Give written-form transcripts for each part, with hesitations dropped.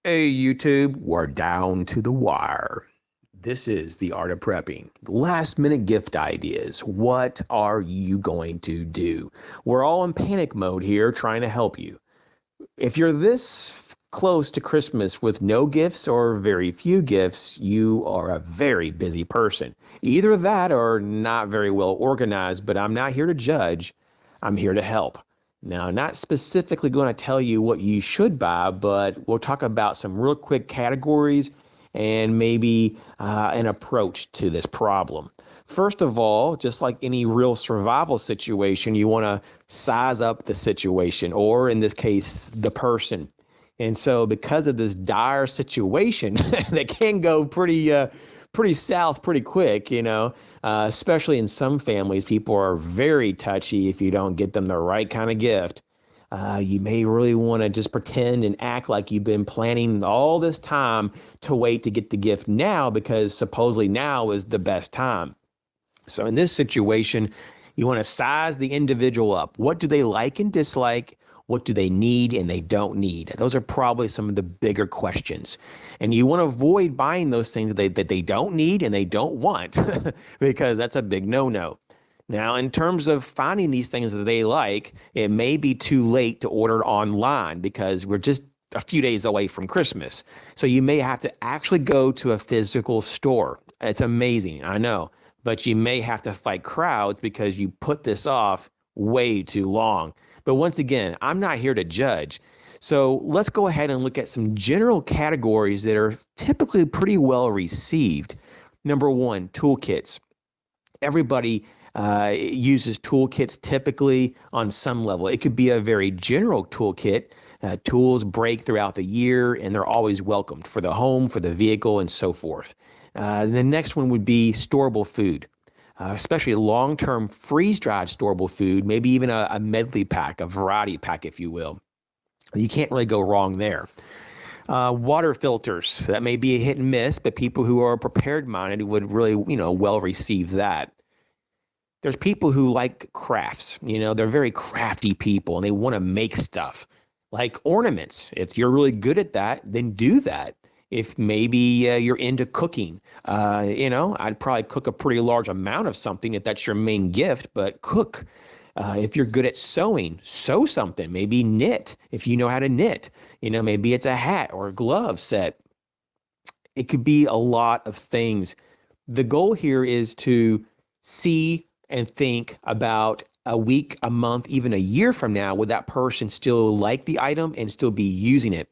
Hey YouTube, we're down to the wire. This is the art of prepping. Last minute gift ideas. What are you going to do? We're all in panic mode here trying to help you. If you're this close to Christmas with no gifts or very few gifts, you are a very busy person. Either that or not very well organized, but I'm not here to judge. I'm here to help. Now, not specifically going to tell you what you should buy, but we'll talk about some real quick categories and maybe an approach to this problem. First of all, just like any real survival situation, you want to size up the situation, or in this case, the person. And so, because of this dire situation that can go pretty south pretty quick, especially in some families, people are very touchy if you don't get them the right kind of gift. You may really want to just pretend and act like you've been planning all this time to wait to get the gift now because supposedly now is the best time. So in this situation, you want to size the individual up. What do they like and dislike? What do they need and they don't need? Those are probably some of the bigger questions. And you want to avoid buying those things that they don't need and they don't want because that's a big no-no. Now, in terms of finding these things that they like, it may be too late to order online because we're just a few days away from Christmas. So you may have to actually go to a physical store. It's amazing, I know, but you may have to fight crowds because you put this off way too long. But once again, I'm not here to judge. So let's go ahead and look at some general categories that are typically pretty well received. Number one, toolkits. Everybody uses toolkits typically on some level. It could be a very general toolkit. Tools break throughout the year and they're always welcomed for the home, for the vehicle, and so forth. The next one would be storable food, especially long-term freeze-dried storable food, maybe even a medley pack, a variety pack, if you will. You can't really go wrong there. Water filters, that may be a hit and miss, but people who are prepared minded would really, well receive that. There's people who like crafts, they're very crafty people and they want to make stuff like ornaments. If you're really good at that, then do that. If maybe you're into cooking, I'd probably cook a pretty large amount of something if that's your main gift, but cook. If you're good at sewing, sew something, maybe knit if you know how to knit. Maybe it's a hat or a glove set. It could be a lot of things. The goal here is to see and think about a week, a month, even a year from now, would that person still like the item and still be using it?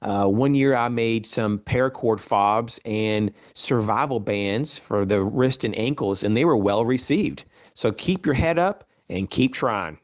One year I made some paracord fobs and survival bands for the wrist and ankles, and they were well received. So keep your head up and keep trying.